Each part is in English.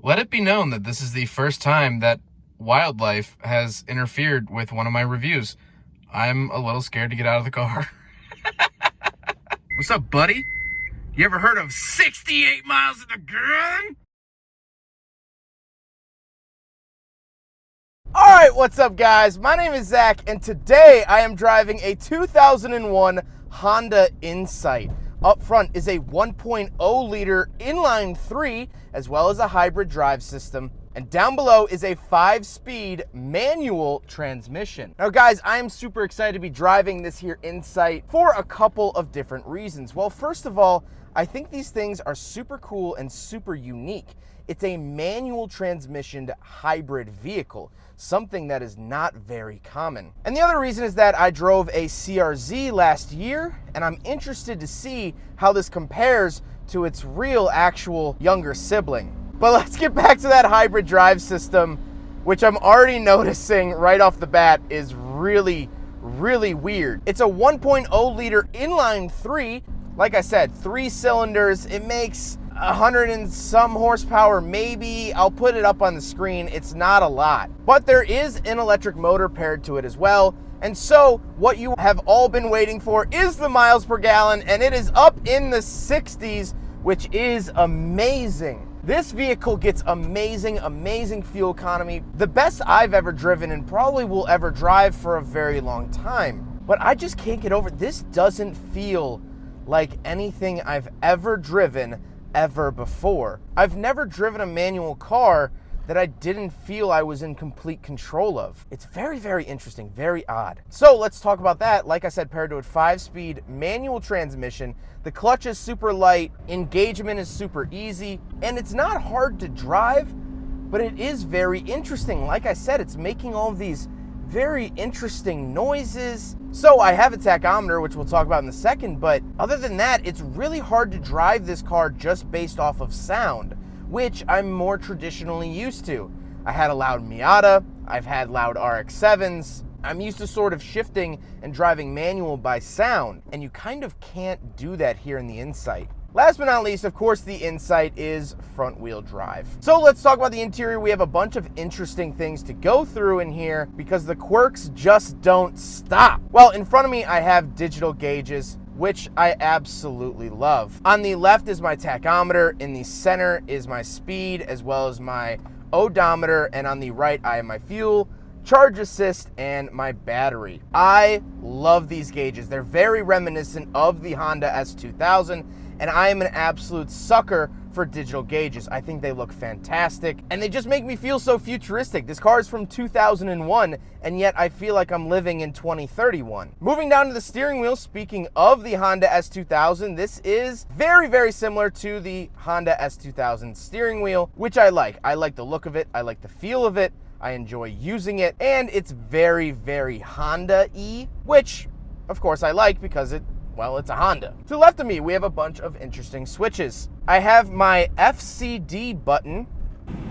Let it be known that this is the first time that wildlife has interfered with one of my reviews. I'm a little scared to get out of the car. What's up, buddy? You ever heard of 68 miles in the gun? All right, what's up, guys? My name is Zach, and today I am driving a 2001 Honda Insight. Up front is a 1.0 liter inline 3, as well as a hybrid drive system. And down below is a 5-speed manual transmission. Now, guys, I am super excited to be driving this here Insight for a couple of different reasons. Well, first of all, I think these things are super cool and super unique. It's a manual transmissioned hybrid vehicle, something that is not very common. And the other reason is that I drove a CRZ last year, and I'm interested to see how this compares to its real, actual younger sibling. But let's get back to that hybrid drive system, which I'm already noticing right off the bat is really, really weird. It's a 1.0 liter inline 3. Like I said, 3 cylinders. It makes 100 and some horsepower, maybe. I'll put it up on the screen. It's not a lot. But there is an electric motor paired to it as well. And so what you have all been waiting for is the miles per gallon, and it is up in the 60s, which is amazing. This vehicle gets amazing fuel economy. The best I've ever driven and probably will ever drive for a very long time. But I just can't get over it. This doesn't feel like anything I've ever driven ever before. I've never driven a manual car that I didn't feel I was in complete control of. It's very, very interesting, very odd. So let's talk about that. Like I said, paired to a 5-speed manual transmission. The clutch is super light, engagement is super easy, and it's not hard to drive, but it is very interesting. Like I said, it's making all of these very interesting noises. So I have a tachometer, which we'll talk about in a second, but other than that, it's really hard to drive this car just based off of sound, which I'm more traditionally used to. I had a loud Miata, I've had loud RX-7s. I'm used to sort of shifting and driving manual by sound, and you kind of can't do that here in the Insight. Last but not least, of course, the Insight is front-wheel drive. So let's talk about the interior. We have a bunch of interesting things to go through in here because the quirks just don't stop. Well, in front of me, I have digital gauges, which I absolutely love. On the left is my tachometer. In the center is my speed, as well as my odometer. And on the right, I have my fuel, charge assist, and my battery. I love these gauges. They're very reminiscent of the Honda S2000, and I am an absolute sucker for digital gauges. I think they look fantastic, and they just make me feel so futuristic. This car is from 2001, and yet I feel like I'm living in 2031. Moving down to the steering wheel, speaking of the Honda S2000, this is very, very similar to the Honda S2000 steering wheel, which I like. I like the look of it. I like the feel of it. I enjoy using it, and it's very, very Honda-y, which, of course, I like because it's a Honda. To the left of me, we have a bunch of interesting switches. I have my FCD button.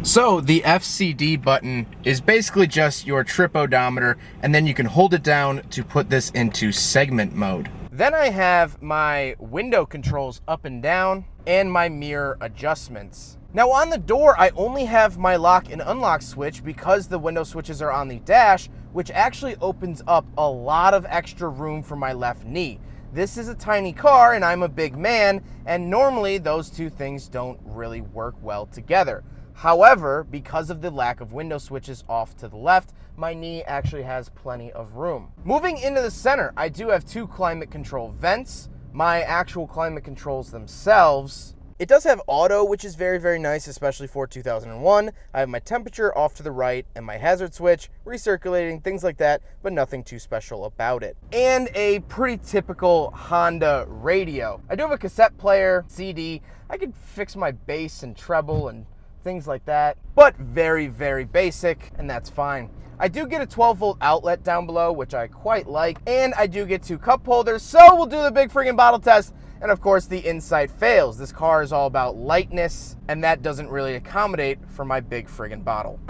So the FCD button is basically just your trip odometer, and then you can hold it down to put this into segment mode. Then I have my window controls up and down and my mirror adjustments. Now on the door, I only have my lock and unlock switch because the window switches are on the dash, which actually opens up a lot of extra room for my left knee. This is a tiny car and I'm a big man, and normally those two things don't really work well together. However, because of the lack of window switches off to the left, my knee actually has plenty of room. Moving into the center, I do have 2 climate control vents, my actual climate controls themselves. It does have auto, which is very, very nice, especially for 2001. I have my temperature off to the right and my hazard switch, recirculating, things like that, but nothing too special about it. And a pretty typical Honda radio. I do have a cassette player, CD. I could fix my bass and treble and things like that, but very, very basic, and that's fine. I do get a 12-volt outlet down below, which I quite like, and I do get 2 cup holders, so we'll do the big friggin' bottle test. And of course, the Insight fails. This car is all about lightness, and that doesn't really accommodate for my big friggin' bottle.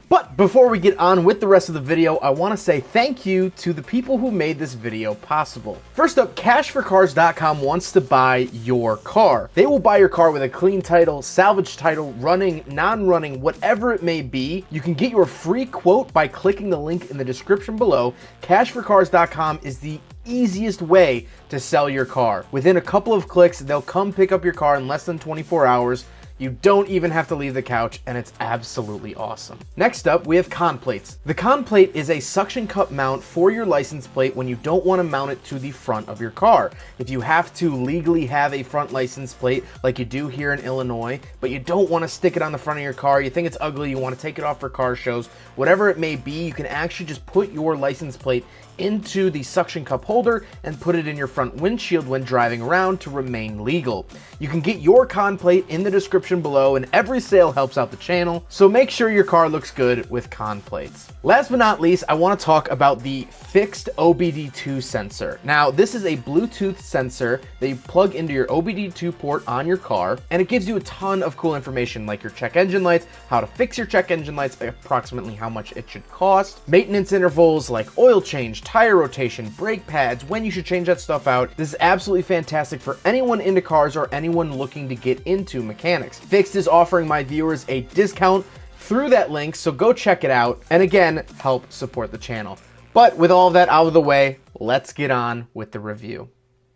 But Before we get on with the rest of the video, I want to say thank you to the people who made this video possible. First up, cashforcars.com wants to buy your car. They will buy your car with a clean title, salvage title, running, non-running, whatever it may be. You can get your free quote by clicking the link in the description below. Cashforcars.com is the easiest way to sell your car. Within a couple of clicks, they'll come pick up your car in less than 24 hours. You don't even have to leave the couch, and it's absolutely awesome. Next up, we have con plates. The con plate is a suction cup mount for your license plate when you don't want to mount it to the front of your car. If you have to legally have a front license plate like you do here in Illinois, but you don't want to stick it on the front of your car, you think it's ugly, you want to take it off for car shows, whatever it may be, you can actually just put your license plate into the suction cup holder and put it in your front windshield when driving around to remain legal. You can get your con plate in the description below, and every sale helps out the channel, so make sure your car looks good with con plates. Last but not least, I want to talk about the fixed OBD2 sensor. Now, this is a Bluetooth sensor that you plug into your OBD2 port on your car, and it gives you a ton of cool information like your check engine lights, how to fix your check engine lights, approximately how much it should cost, maintenance intervals like oil change, tire rotation, brake pads, when you should change that stuff out. This is absolutely fantastic for anyone into cars or anyone looking to get into mechanics. Fixed is offering my viewers a discount through that link, so go check it out, and again, help support the channel. But with all of that out of the way, let's get on with the review.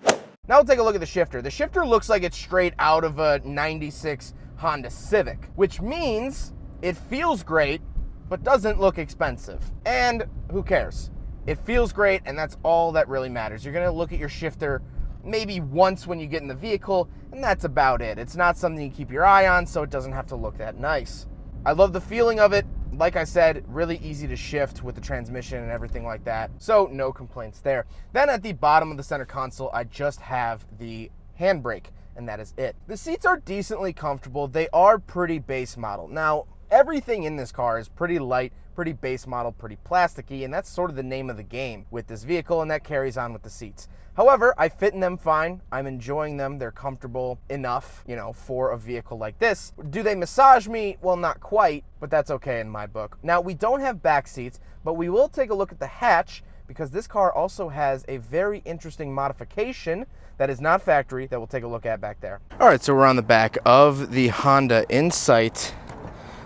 Now we'll take a look at the shifter. The shifter looks like it's straight out of a 96 Honda Civic, which means it feels great, but doesn't look expensive. And who cares? It feels great, and that's all that really matters. You're gonna look at your shifter maybe once when you get in the vehicle, and that's about it. It's not something you keep your eye on, so it doesn't have to look that nice. I love the feeling of it. Like I said, really easy to shift with the transmission and everything like that, so no complaints there. Then at the bottom of the center console, I just have the handbrake, and that is it. The seats are decently comfortable. They are pretty base model. Now, everything in this car is pretty light, pretty base model, pretty plasticky, and that's sort of the name of the game with this vehicle, and that carries on with the seats. However, I fit in them fine. I'm enjoying them. They're comfortable enough, you know, for a vehicle like this. Do they massage me? Well, not quite, but that's okay in my book. Now, we don't have back seats, but we will take a look at the hatch because this car also has a very interesting modification that is not factory that we'll take a look at back there. All right, so we're on the back of the Honda Insight.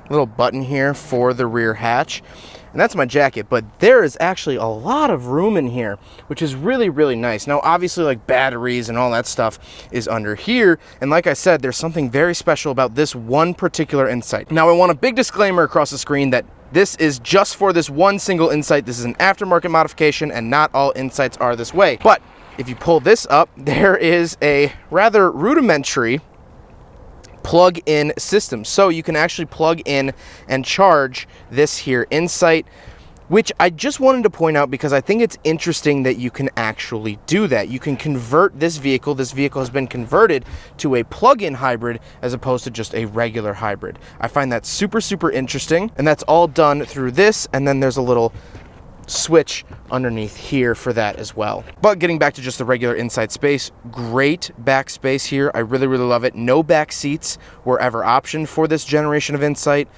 Little button here for the rear hatch, and that's my jacket, but there is actually a lot of room in here, which is really, really nice. Now, obviously, like batteries and all that stuff is under here, and like I said, there's something very special about this one particular Insight. Now, I want a big disclaimer across the screen that this is just for this one single Insight. This is an aftermarket modification, and not all Insights are this way. But if you pull this up, there is a rather rudimentary plug-in system, so you can actually plug in and charge this here Insight, which I just wanted to point out because I think it's interesting that you can actually do that. You can convert this vehicle. This vehicle has been converted to a plug-in hybrid as opposed to just a regular hybrid. I find that super, super interesting, and that's all done through this, and then there's a little switch underneath here for that as well. But getting back to just the regular Insight space, great back space here. I really, really love it. No back seats were ever optioned for this generation of Insight,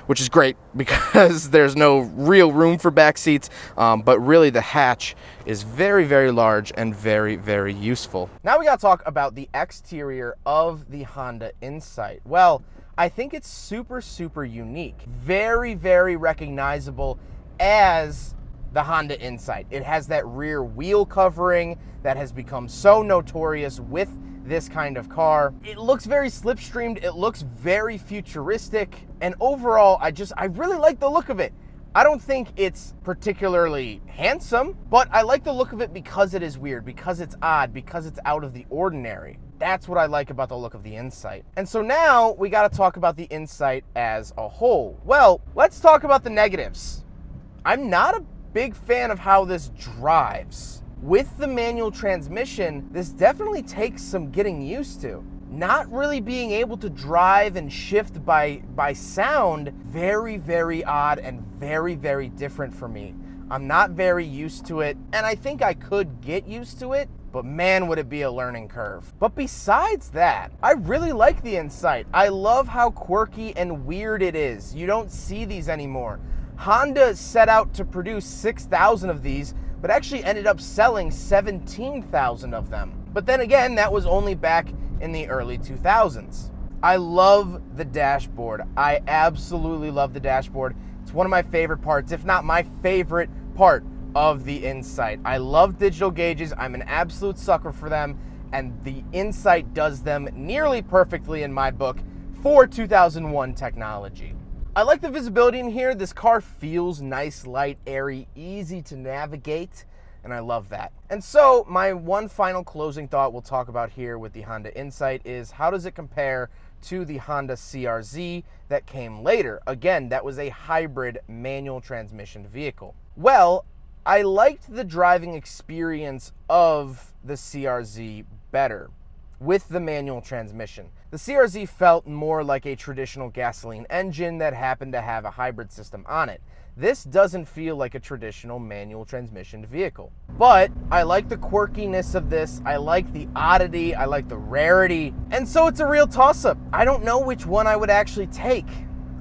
which is great because there's no real room for back seats, but really the hatch is very, very large and very, very useful. Now we gotta talk about the exterior of the Honda Insight. Well, I think it's super, super unique. Very, very recognizable as the Honda Insight. It has that rear wheel covering that has become so notorious with this kind of car. It looks very slipstreamed, it looks very futuristic, and overall, I really like the look of it. I don't think it's particularly handsome, but I like the look of it because it is weird, because it's odd, because it's out of the ordinary. That's what I like about the look of the Insight. And so now we gotta talk about the Insight as a whole. Well, let's talk about the negatives. I'm not a big fan of how this drives. With the manual transmission, this definitely takes some getting used to. Not really being able to drive and shift by sound, very, very odd and very, very different for me. I'm not very used to it, and I think I could get used to it, but man, would it be a learning curve. But besides that, I really like the Insight. I love how quirky and weird it is. You don't see these anymore. Honda set out to produce 6,000 of these, but actually ended up selling 17,000 of them. But then again, that was only back in the early 2000s. I love the dashboard. I absolutely love the dashboard. It's one of my favorite parts, if not my favorite part of the Insight. I love digital gauges. I'm an absolute sucker for them, and the Insight does them nearly perfectly in my book for 2001 technology. I like the visibility in here. This car feels nice, light, airy, easy to navigate, and I love that. And so my one final closing thought we'll talk about here with the Honda Insight is, how does it compare to the Honda CR-Z that came later? Again, that was a hybrid manual transmission vehicle. Well, I liked the driving experience of the CR-Z better with the manual transmission. The CR-Z felt more like a traditional gasoline engine that happened to have a hybrid system on it. This doesn't feel like a traditional manual transmission vehicle. But I like the quirkiness of this, I like the oddity, I like the rarity, and so it's a real toss-up. I don't know which one I would actually take.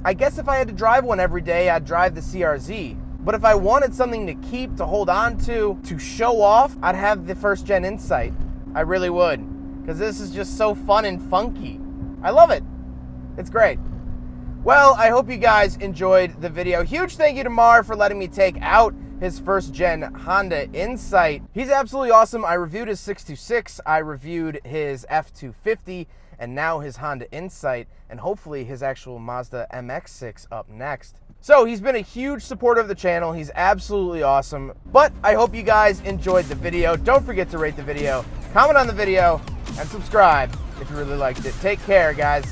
I guess if I had to drive one every day, I'd drive the CR-Z. But if I wanted something to keep, to hold on to show off, I'd have the first gen Insight. I really would, because this is just so fun and funky. I love it. It's great. Well, I hope you guys enjoyed the video. Huge thank you to Mar for letting me take out his first gen Honda Insight. He's absolutely awesome. I reviewed his 626, I reviewed his F250, and now his Honda Insight, and hopefully his actual Mazda MX-6 up next. So he's been a huge supporter of the channel. He's absolutely awesome. But I hope you guys enjoyed the video. Don't forget to rate the video, comment on the video, and subscribe if you really liked it. Take care, guys.